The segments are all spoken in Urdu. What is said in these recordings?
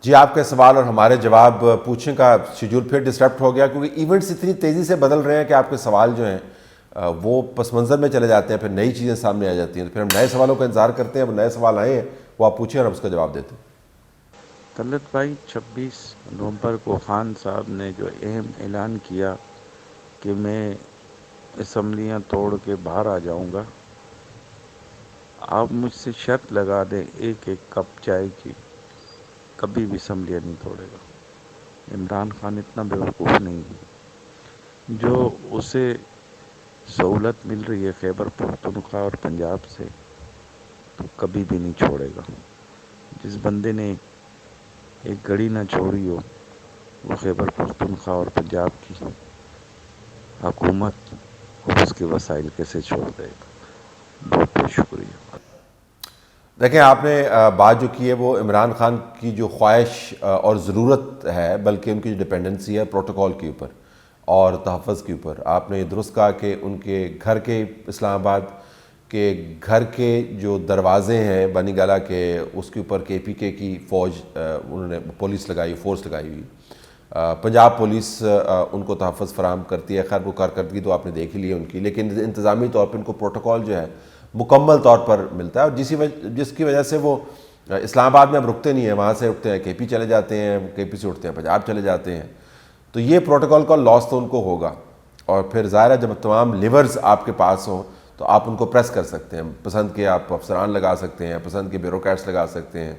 جی آپ کے سوال اور ہمارے جواب پوچھنے کا شیڈول پھر ڈسٹرپٹ ہو گیا، کیونکہ ایونٹس اتنی تیزی سے بدل رہے ہیں کہ آپ کے سوال جو ہیں وہ پس منظر میں چلے جاتے ہیں، پھر نئی چیزیں سامنے آ جاتی ہیں، تو پھر ہم نئے سوالوں کا انتظار کرتے ہیں۔ اب نئے سوال آئے ہیں، وہ آپ پوچھیں اور ہم اس کا جواب دیتے ہیں۔ طلعت بھائی، 26 نومبر کو خان صاحب نے جو اہم اعلان کیا کہ میں اسمبلیاں توڑ کے باہر آ جاؤں گا، آپ مجھ سے شرط لگا دیں ایک کپ چائے کی، کبھی بھی اسمبلیاں نہیں توڑے گا۔ عمران خان اتنا بیوقوف نہیں ہے، جو اسے سہولت مل رہی ہے خیبر پختونخوا اور پنجاب سے، تو کبھی بھی نہیں چھوڑے گا۔ جس بندے نے ایک گھڑی نہ چھوڑی ہو، وہ خیبر پختونخوا اور پنجاب کی حکومت اور اس کے وسائل کیسے چھوڑ دے گا؟ بہت بہت شکریہ۔ دیکھیں، آپ نے بات جو کی ہے وہ عمران خان کی جو خواہش اور ضرورت ہے، بلکہ ان کی جو ڈپینڈنسی ہے پروٹوکول کے اوپر اور تحفظ کے اوپر، آپ نے یہ درست کہا کہ ان کے گھر کے اسلام آباد کے گھر کے جو دروازے ہیں بنی گالہ کے، اس کے اوپر کے پی کے کی فوج انہوں نے پولیس لگائی، فورس لگائی ہوئی۔ پنجاب پولیس ان کو تحفظ فراہم کرتی ہے، خیر وہ کارکردگی تو آپ نے دیکھ ہی لی ہے ان کی، لیکن انتظامی طور پہ ان کو پروٹوکول جو ہے مکمل طور پر ملتا ہے، اور جس کی وجہ سے وہ اسلام آباد میں اب رکتے نہیں ہیں، وہاں سے اٹھتے ہیں کے پی چلے جاتے ہیں، کے پی سے اٹھتے ہیں پنجاب چلے جاتے ہیں۔ تو یہ پروٹوکول کا لاس تو ان کو ہوگا، اور پھر ظاہر ہے جب تمام لیورز آپ کے پاس ہوں تو آپ ان کو پریس کر سکتے ہیں، پسند کے آپ افسران لگا سکتے ہیں، پسند کے بیوروکریٹس لگا سکتے ہیں۔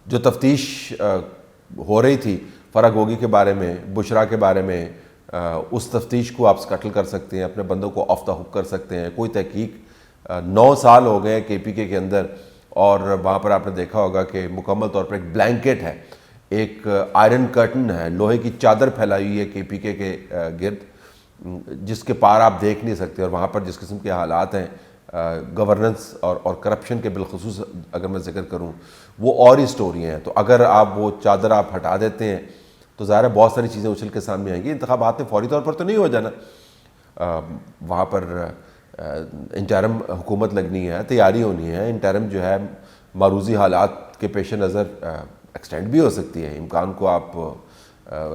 جو تفتیش ہو رہی تھی فرح گوگی کے بارے میں، بشرا کے بارے میں، اس تفتیش کو آپ سکٹل کر سکتے ہیں، اپنے بندوں کو آف دا ہک کر سکتے ہیں۔ کوئی تحقیق 9 سال ہو گئے کے پی کے اندر، اور وہاں پر آپ نے دیکھا ہوگا کہ مکمل طور پر ایک بلینکٹ ہے، ایک آئرن کرٹن ہے، لوہے کی چادر پھیلائی ہوئی ہے کے پی کے گرد، جس کے پار آپ دیکھ نہیں سکتے، اور وہاں پر جس قسم کے حالات ہیں گورننس اور کرپشن کے بالخصوص اگر میں ذکر کروں، وہ اور ہی سٹوری ہیں۔ تو اگر آپ وہ چادر آپ ہٹا دیتے ہیں تو ظاہر ہے بہت ساری چیزیں اچھل کے سامنے آئیں گی۔ انتخابات میں فوری طور پر تو نہیں ہو جانا، وہاں پر انٹرم حکومت لگنی ہے، تیاری ہونی ہے، انٹرم جو ہے معروضی حالات کے پیش نظر ایکسٹینڈ بھی ہو سکتی ہے، امکان کو آپ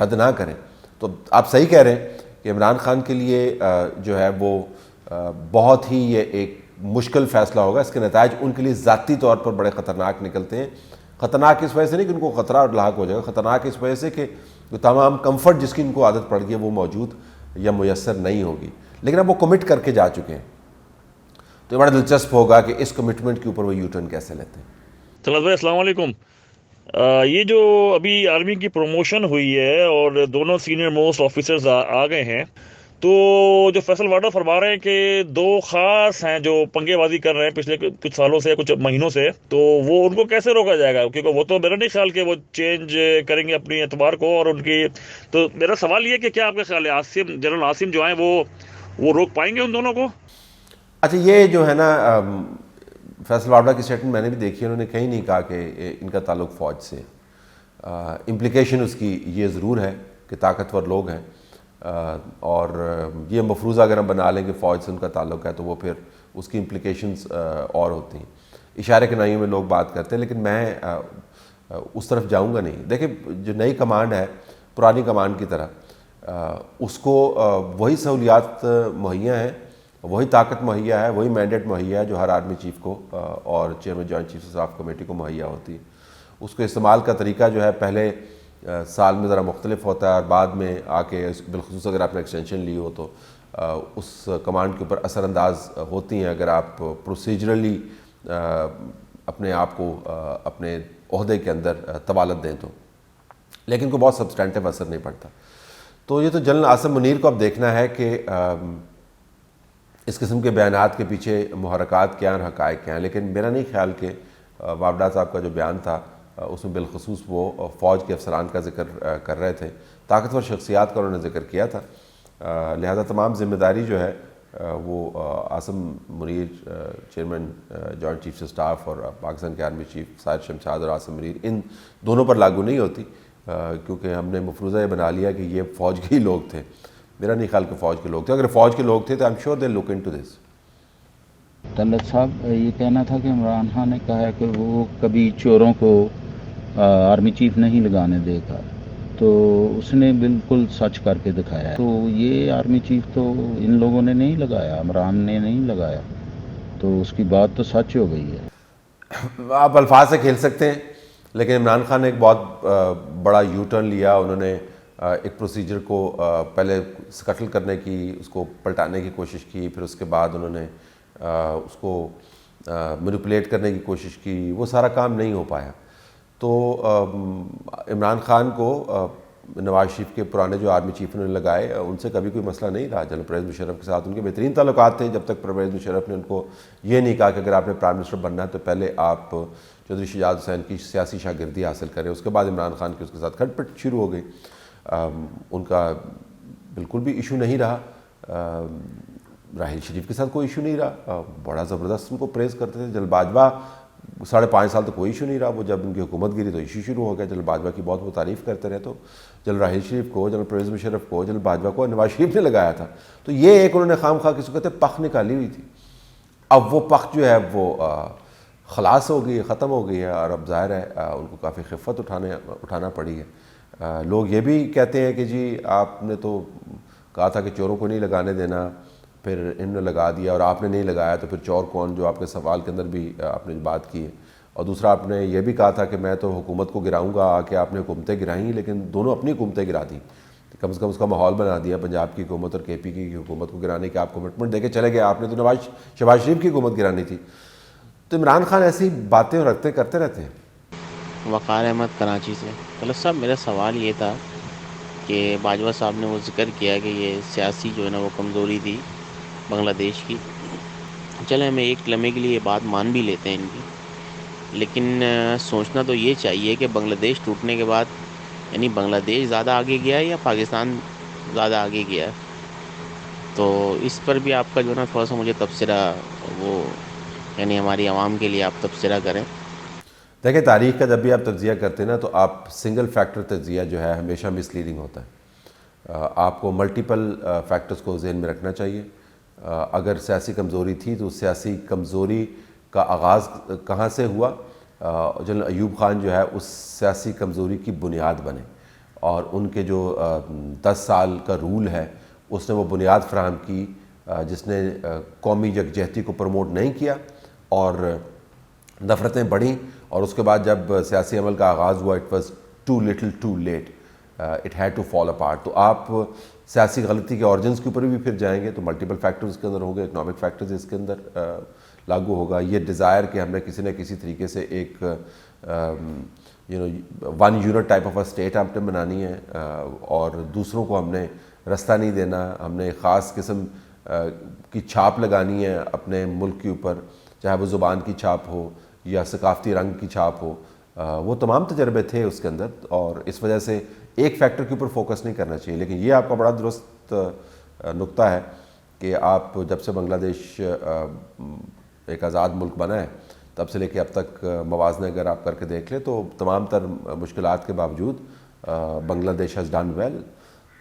رد نہ کریں۔ تو آپ صحیح کہہ رہے ہیں کہ عمران خان کے لیے جو ہے وہ بہت ہی یہ ایک مشکل فیصلہ ہوگا، اس کے نتائج ان کے لیے ذاتی طور پر بڑے خطرناک نکلتے ہیں۔ خطرناک اس وجہ سے نہیں کہ ان کو خطرہ اور لاحق ہو جائے گا، خطرناک اس وجہ سے کہ جو تمام کمفرٹ جس کی ان کو عادت پڑ گئی ہے وہ موجود یا میسر نہیں ہوگی، لیکن اب وہ کمٹ کر کے جا چکے ہیں، تو یہ بڑا دلچسپ ہوگا کہ اس کمٹمنٹ کے اوپر وہ یو ٹرن کیسے لیتے ہیں۔ طلعت بھائی السلام علیکم۔ یہ جو ابھی آرمی کی پروموشن ہوئی ہے اور دونوں سینئر موسٹ آفیسرز آ گئے ہیں، تو جو فیصل واڈر فرما رہے ہیں کہ 2 خاص ہیں جو پنگے بازی کر رہے ہیں پچھلے کچھ سالوں سے، کچھ مہینوں سے، تو وہ ان کو کیسے روکا جائے گا؟ کیونکہ وہ تو میرا نہیں خیال کہ وہ چینج کریں گے اپنی اعتبار کو، اور ان کی تو میرا سوال یہ کہ کیا آپ کا خیال ہے جنرل عاصم جو ہیں وہ روک پائیں گے ان دونوں کو؟ اچھا، یہ جو ہے نا فیصل واڈر کی اسٹیٹمنٹ میں نے بھی دیکھی، انہوں نے کہیں نہیں کہا کہ ان کا تعلق فوج سے۔ امپلیکیشن اس کی یہ ضرور ہے کہ طاقتور لوگ ہیں، اور یہ مفروضہ اگر ہم بنا لیں کہ فوج سے ان کا تعلق ہے تو وہ پھر اس کی امپلیکیشنز اور ہوتی ہیں۔ اشارے کنائیوں میں لوگ بات کرتے ہیں، لیکن میں اس طرف جاؤں گا نہیں۔ دیکھیں، جو نئی کمانڈ ہے پرانی کمانڈ کی طرح، اس کو وہی سہولیات مہیا ہیں، وہی طاقت مہیا ہے، وہی مینڈیٹ مہیا ہے جو ہر آرمی چیف کو اور chairman joint chief staff committee کو مہیا ہوتی ہے۔ اس کو استعمال کا طریقہ جو ہے پہلے سال میں ذرا مختلف ہوتا ہے، اور بعد میں آ کے بالخصوص اگر آپ نے ایکسٹینشن لی ہو تو اس کمانڈ کے اوپر اثر انداز ہوتی ہیں اگر آپ پروسیجرلی اپنے آپ کو اپنے عہدے کے اندر طوالت دیں تو، لیکن کوئی بہت سبسٹینٹیو اثر نہیں پڑتا۔ تو یہ تو جنرل عاصم منیر کو اب دیکھنا ہے کہ اس قسم کے بیانات کے پیچھے محرکات کیا ہیں، حقائق کیا ہیں، لیکن میرا نہیں خیال کہ وابڈا صاحب کا جو بیان تھا اس میں بالخصوص وہ فوج کے افسران کا ذکر کر رہے تھے، طاقتور شخصیات کا انہوں نے ذکر کیا تھا، لہذا تمام ذمہ داری جو ہے وہ Asim Munir chairman joint chief staff اور پاکستان کے آرمی چیف ساجد شمشاد اور عاصم منیر ان دونوں پر لاگو نہیں ہوتی، کیونکہ ہم نے مفروضہ یہ بنا لیا کہ یہ فوج کے ہی لوگ تھے۔ میرا نہیں خیال کہ فوج کے لوگ تھے، اگر فوج کے لوگ تھے تو I'm sure they'll look into this۔ Talat صاحب، یہ کہنا تھا کہ عمران خان نے کہا ہے کہ وہ کبھی چوروں کو آرمی چیف نہیں لگانے دے گا، تو اس نے بالکل سچ کر کے دکھایا ہے۔ تو یہ آرمی چیف تو ان لوگوں نے نہیں لگایا، عمران نے نہیں لگایا، تو اس کی بات تو سچ ہو گئی ہے۔ آپ الفاظ سے کھیل سکتے ہیں، لیکن عمران خان نے ایک بہت بڑا یو ٹرن لیا۔ انہوں نے ایک پروسیجر کو پہلے سکٹل کرنے کی، اس کو پلٹانے کی کوشش کی، پھر اس کے بعد انہوں نے اس کو مینیپولیٹ کرنے کی کوشش کی۔ وہ سارا کام نہیں ہو پایا۔ تو عمران خان کو نواز شریف کے پرانے جو آرمی چیف نے لگائے، ان سے کبھی کوئی مسئلہ نہیں رہا۔ جنرل پرویز مشرف کے ساتھ ان کے بہترین تعلقات تھے، جب تک پرویز مشرف نے ان کو یہ نہیں کہا کہ اگر آپ نے پرائم منسٹر بننا ہے تو پہلے آپ چودھری شجاعت حسین کی سیاسی شاگردی حاصل کریں۔ اس کے بعد عمران خان کی اس کے ساتھ کھٹ پٹ شروع ہو گئی۔ ان کا بالکل بھی ایشو نہیں رہا، راحیل شریف کے ساتھ کوئی ایشو نہیں رہا، بڑا زبردست ان کو پریز کرتے تھے۔ جنرل باجوہ 5.5 سال تو کوئی ایشو نہیں رہا، وہ جب ان کی حکومت گری تو ایشو شروع ہو گیا۔ جنرل باجوہ کی بہت وہ تعریف کرتے رہے۔ تو جنرل راحیل شریف کو، جنرل پرویز مشرف کو، جنرل باجوہ کو نواز شریف نے لگایا تھا۔ تو یہ ایک انہوں نے خام خواہ کسی کو کہتے پخ نکالی ہوئی تھی۔ اب وہ پخ جو ہے وہ خلاص ہو گئی ہے، ختم ہو گئی ہے، اور اب ظاہر ہے ان کو کافی خفت اٹھانا پڑی ہے۔ لوگ یہ بھی کہتے ہیں کہ جی آپ نے تو کہا تھا کہ چوروں کو نہیں لگانے دینا، پھر انہوں نے لگا دیا، اور آپ نے نہیں لگایا تو پھر چور کون، جو آپ کے سوال کے اندر بھی آپ نے بات کی ہے۔ اور دوسرا آپ نے یہ بھی کہا تھا کہ میں تو حکومت کو گراؤں گا، آ کے آپ نے حکومتیں گرائیں، لیکن دونوں اپنی حکومتیں گرا دیں، کم سے کم اس کا ماحول بنا دیا پنجاب کی حکومت اور کے پی کی حکومت کو گرانے کی آپ کمٹمنٹ دے کے چلے گئے۔ آپ نے تو شہباز شریف کی حکومت گرانی تھی۔ تو عمران خان ایسی باتیں اور رکھتے کرتے رہتے ہیں۔ وقار احمد کراچی سے۔ طلعت صاحب، میرا سوال یہ تھا کہ باجوہ صاحب نے وہ ذکر کیا کہ یہ سیاسی جو ہے نا وہ کمزوری تھی بنگلہ دیش کی۔ چلے ہمیں ایک لمحے کے لیے یہ بات مان بھی لیتے ہیں ان کی، لیکن سوچنا تو یہ چاہیے کہ بنگلہ دیش ٹوٹنے کے بعد یعنی بنگلہ دیش زیادہ آگے گیا ہے یا پاکستان زیادہ آگے گیا ہے؟ تو اس پر بھی آپ کا جو ہے نا تھوڑا سا مجھے تبصرہ وہ یعنی ہماری عوام کے لیے آپ تبصرہ کریں۔ دیکھیں، تاریخ کا جب بھی آپ تجزیہ کرتے ہیں نا تو آپ سنگل فیکٹر تجزیہ جو ہے ہمیشہ مس لیڈنگ ہوتا ہے۔ آپ کو ملٹیپل فیکٹرز کو ذہن میں رکھنا چاہیے۔ اگر سیاسی کمزوری تھی تو سیاسی کمزوری کا آغاز کہاں سے ہوا؟ جنرل ایوب خان جو ہے اس سیاسی کمزوری کی بنیاد بنے، اور ان کے جو 10 سال کا رول ہے اس نے وہ بنیاد فراہم کی جس نے قومی یکجہتی کو پروموٹ نہیں کیا، اور نفرتیں بڑھیں، اور اس کے بعد جب سیاسی عمل کا آغاز ہوا it was too little too late, it had to fall apart. تو آپ سیاسی غلطی کے آرجنز کے اوپر بھی پھر جائیں گے تو ملٹیپل فیکٹرز کے اندر ہوں گے، اکنامک فیکٹرز اس کے اندر لاگو ہوگا۔ یہ ڈیزائر کہ ہم نے کسی نہ کسی طریقے سے ایک one unit type of a state ہم نے بنانی ہے، اور دوسروں کو ہم نے رستہ نہیں دینا، ہم نے خاص قسم کی چھاپ لگانی ہے اپنے ملک کے اوپر، چاہے وہ زبان کی چھاپ ہو یا ثقافتی رنگ کی چھاپ ہو۔ وہ تمام تجربے تھے اس کے اندر، اور اس وجہ سے ایک فیکٹر کے اوپر فوکس نہیں کرنا چاہیے۔ لیکن یہ آپ کا بڑا درست نقطہ ہے کہ آپ جب سے بنگلہ دیش ایک آزاد ملک بنا ہے تب سے لے کے اب تک موازنہ اگر آپ کر کے دیکھ لیں تو تمام تر مشکلات کے باوجود بنگلہ دیش ہیز ڈن ویل۔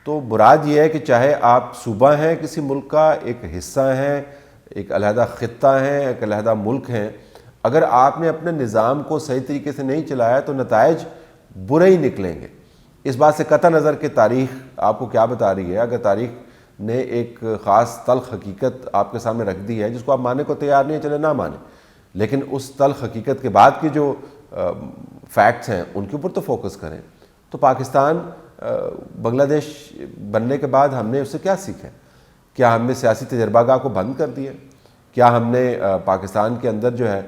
تو مراد یہ ہے کہ چاہے آپ صوبہ ہیں کسی ملک کا، ایک حصہ ہیں، ایک علیحدہ خطہ ہیں، ایک علیحدہ ملک ہیں، اگر آپ نے اپنے نظام کو صحیح طریقے سے نہیں چلایا تو نتائج برے ہی نکلیں گے۔ اس بات سے قطع نظر کہ تاریخ آپ کو کیا بتا رہی ہے، اگر تاریخ نے ایک خاص تلخ حقیقت آپ کے سامنے رکھ دی ہے جس کو آپ ماننے کو تیار نہیں ہیں، چلے نہ مانیں، لیکن اس تلخ حقیقت کے بعد کی جو فیکٹس ہیں ان کے اوپر تو فوکس کریں۔ تو پاکستان بنگلہ دیش بننے کے بعد ہم نے اس سے کیا سیکھا؟ کیا ہم نے سیاسی تجربہ گاہ کو بند کر دیا؟ کیا ہم نے پاکستان کے اندر جو ہے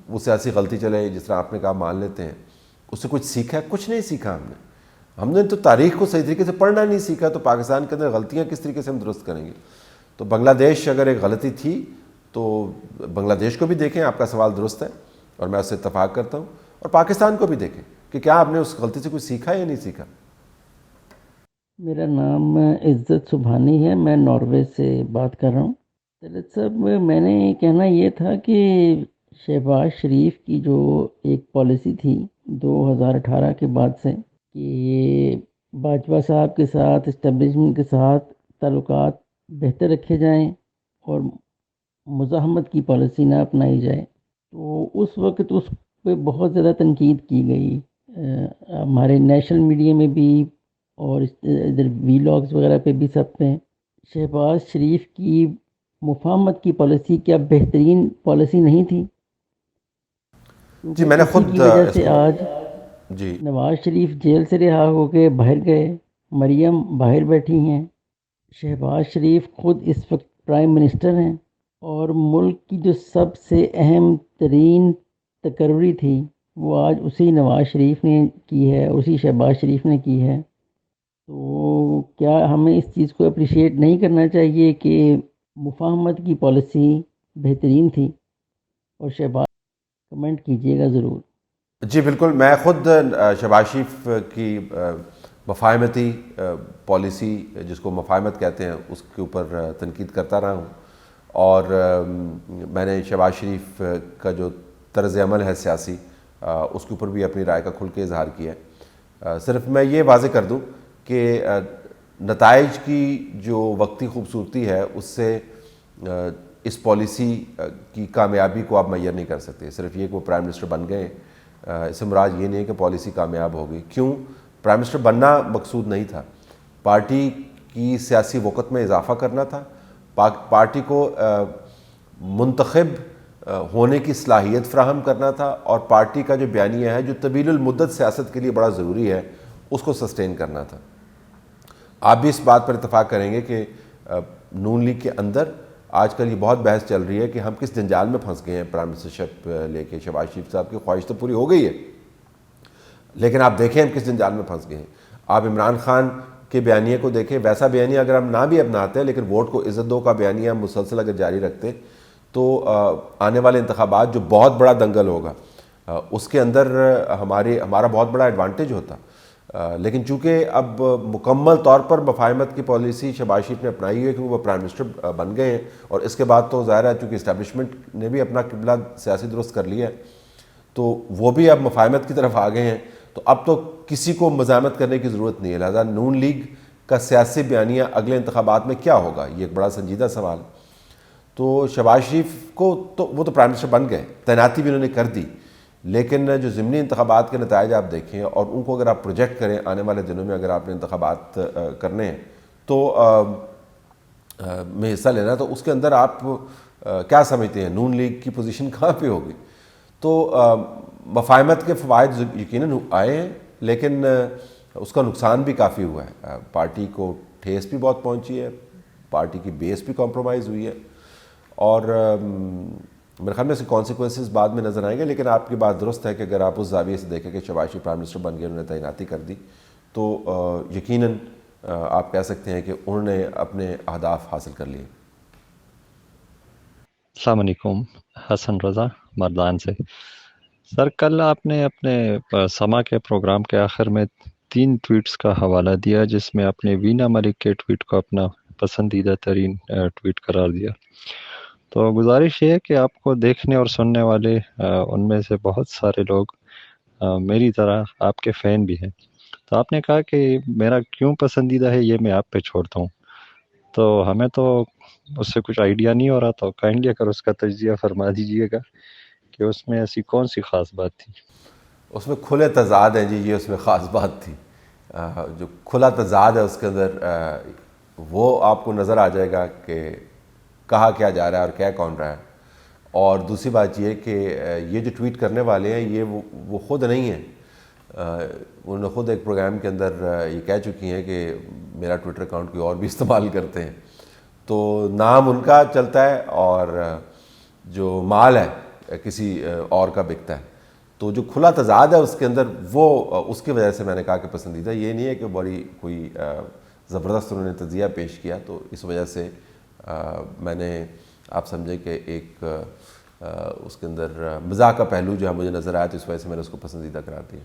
وہ سیاسی غلطی چلے جس طرح آپ نے کہا مان لیتے ہیں، اس سے کچھ سیکھا ہے؟ کچھ نہیں سیکھا ہم نے تو تاریخ کو صحیح طریقے سے پڑھنا نہیں سیکھا، تو پاکستان کے اندر غلطیاں کس طریقے سے ہم درست کریں گے؟ تو بنگلہ دیش اگر ایک غلطی تھی تو بنگلہ دیش کو بھی دیکھیں، آپ کا سوال درست ہے اور میں اس سے اتفاق کرتا ہوں، اور پاکستان کو بھی دیکھیں کہ کیا آپ نے اس غلطی سے کچھ سیکھا یا نہیں سیکھا۔ میرا نام عزت سبحانی ہے، میں ناروے سے بات کر رہا ہوں۔ طلعت صاحب، میں نے کہنا یہ تھا کہ شہباز شریف کی جو ایک پالیسی تھی 2018 کے بعد سے کہ یہ باجوہ صاحب کے ساتھ اسٹیبلشمنٹ کے ساتھ تعلقات بہتر رکھے جائیں اور مزاحمت کی پالیسی نہ اپنائی جائے، تو اس وقت اس پہ بہت زیادہ تنقید کی گئی ہمارے نیشنل میڈیا میں بھی اور ادھر ویلاگز وغیرہ پہ بھی سب پہ شہباز شریف کی مفاہمت کی پالیسی کیا بہترین پالیسی نہیں تھی؟ جی میں نے اسی خود کی وجہ اس سے کو آج جی نواز شریف جیل سے رہا ہو کے باہر گئے، مریم باہر بیٹھی ہیں، شہباز شریف خود اس وقت پرائم منسٹر ہیں، اور ملک کی جو سب سے اہم ترین تقرری تھی وہ آج اسی نواز شریف نے کی ہے، اسی شہباز شریف نے کی ہے. تو کیا ہمیں اس چیز کو اپریشیٹ نہیں کرنا چاہیے کہ مفاہمت کی پالیسی بہترین تھی؟ اور شہباز کمنٹ کیجیے گا ضرور. جی بالکل، میں خود شہباز شریف کی مفاہمتی پالیسی، جس کو مفاہمت کہتے ہیں، اس کے اوپر تنقید کرتا رہا ہوں، اور میں نے شہباز شریف کا جو طرز عمل ہے سیاسی، اس کے اوپر بھی اپنی رائے کا کھل کے اظہار کیا ہے. صرف میں یہ واضح کر دوں کہ نتائج کی جو وقتی خوبصورتی ہے اس سے اس پالیسی کی کامیابی کو آپ معیار نہیں کر سکتے. صرف یہ کہ وہ پرائم منسٹر بن گئے، اس سے مراد یہ نہیں ہے کہ پالیسی کامیاب ہو گئی. کیوں؟ پرائم منسٹر بننا مقصود نہیں تھا، پارٹی کی سیاسی وقت میں اضافہ کرنا تھا، پارٹی کو منتخب ہونے کی صلاحیت فراہم کرنا تھا، اور پارٹی کا جو بیانیہ ہے جو طویل المدت سیاست کے لیے بڑا ضروری ہے اس کو سسٹین کرنا تھا. آپ بھی اس بات پر اتفاق کریں گے کہ نون لیگ کے اندر آج کل یہ بہت بحث چل رہی ہے کہ ہم کس جنجال میں پھنس گئے ہیں. پرائم منسٹرشپ لے کے شہباز شریف صاحب کی خواہش تو پوری ہو گئی ہے، لیکن آپ دیکھیں ہم کس جنجال میں پھنس گئے ہیں. آپ عمران خان کے بیانیے کو دیکھیں، ویسا بیانیہ اگر ہم نہ بھی اپناتے ہیں لیکن ووٹ کو عزت دو کا بیانیہ مسلسل اگر جاری رکھتے تو آنے والے انتخابات جو بہت بڑا دنگل ہوگا اس کے اندر ہمارا بہت بڑا ایڈوانٹیج ہوتا. لیکن چونکہ اب مکمل طور پر مفاہمت کی پالیسی شہباز شریف نے اپنائی ہے کیونکہ وہ پرائم منسٹر بن گئے ہیں، اور اس کے بعد تو ظاہر ہے چونکہ اسٹیبلشمنٹ نے بھی اپنا قبلہ سیاسی درست کر لیا ہے تو وہ بھی اب مفاہمت کی طرف آ گئے ہیں، تو اب تو کسی کو مزاحمت کرنے کی ضرورت نہیں ہے. لہذا نون لیگ کا سیاسی بیانیہ اگلے انتخابات میں کیا ہوگا، یہ ایک بڑا سنجیدہ سوال. تو شہباز شریف کو تو وہ تو پرائم منسٹر بن گئے، تعیناتی بھی انہوں نے کر دی، لیکن جو ضمنی انتخابات کے نتائج آپ دیکھیں اور ان کو اگر آپ پروجیکٹ کریں آنے والے دنوں میں، اگر آپ نے انتخابات کرنے ہیں تو میں حصہ لینا، تو اس کے اندر آپ کیا سمجھتے ہیں نون لیگ کی پوزیشن کہاں پہ ہوگی؟ تو مفاہمت کے فوائد یقیناً آئے ہیں، لیکن اس کا نقصان بھی کافی ہوا ہے. پارٹی کو ٹھیس بھی بہت پہنچی ہے، پارٹی کی بیس بھی کمپرومائز ہوئی ہے، اور میرے خیال میں اس کے کانسیکوینسز بعد میں نظر آئیں گے. لیکن آپ کی بات درست ہے کہ اگر آپ اس زاویے سے دیکھیں کہ شہباز شریف پرائم منسٹر بن گئے، انہوں نے تعیناتی کر دی، تو یقیناً آپ کہہ سکتے ہیں کہ انہوں نے اپنے اہداف حاصل کر لیے. السلام علیکم، حسن رضا مردان سے. سر کل آپ نے اپنے سما کے پروگرام کے آخر میں 3 ٹویٹس کا حوالہ دیا جس میں آپ نے وینا ملک کے ٹویٹ کو اپنا پسندیدہ ترین ٹویٹ قرار دیا. تو گزارش یہ ہے کہ آپ کو دیکھنے اور سننے والے ان میں سے بہت سارے لوگ میری طرح آپ کے فین بھی ہیں. تو آپ نے کہا کہ میرا کیوں پسندیدہ ہے یہ میں آپ پہ چھوڑتا ہوں، تو ہمیں تو اس سے کچھ آئیڈیا نہیں ہو رہا، تو کائنڈلی اگر اس کا تجزیہ فرما دیجئے گا کہ اس میں ایسی کون سی خاص بات تھی. اس میں کھلے تضاد ہیں جی، یہ اس میں خاص بات تھی. جو کھلا تضاد ہے اس کے اندر وہ آپ کو نظر آ جائے گا کہ کہا کیا جا رہا ہے اور کہہ کون رہا ہے. اور دوسری بات یہ کہ یہ جو ٹویٹ کرنے والے ہیں یہ وہ خود نہیں ہیں. انہوں نے خود ایک پروگرام کے اندر یہ کہہ چکی ہیں کہ میرا ٹویٹر اکاؤنٹ کوئی اور بھی استعمال کرتے ہیں. تو نام ان کا چلتا ہے اور جو مال ہے کسی اور کا بکتا ہے. تو جو کھلا تضاد ہے اس کے اندر وہ اس کی وجہ سے میں نے کہا کہ پسندیدہ. یہ نہیں ہے کہ بڑی کوئی زبردست انہوں نے تجزیہ پیش کیا، تو اس وجہ سے میں نے آپ سمجھے کہ ایک اس کے اندر مزاح کا پہلو جو ہے مجھے نظر آیا، تو اس وجہ سے میں نے اس کو پسندیدہ قرار دیا.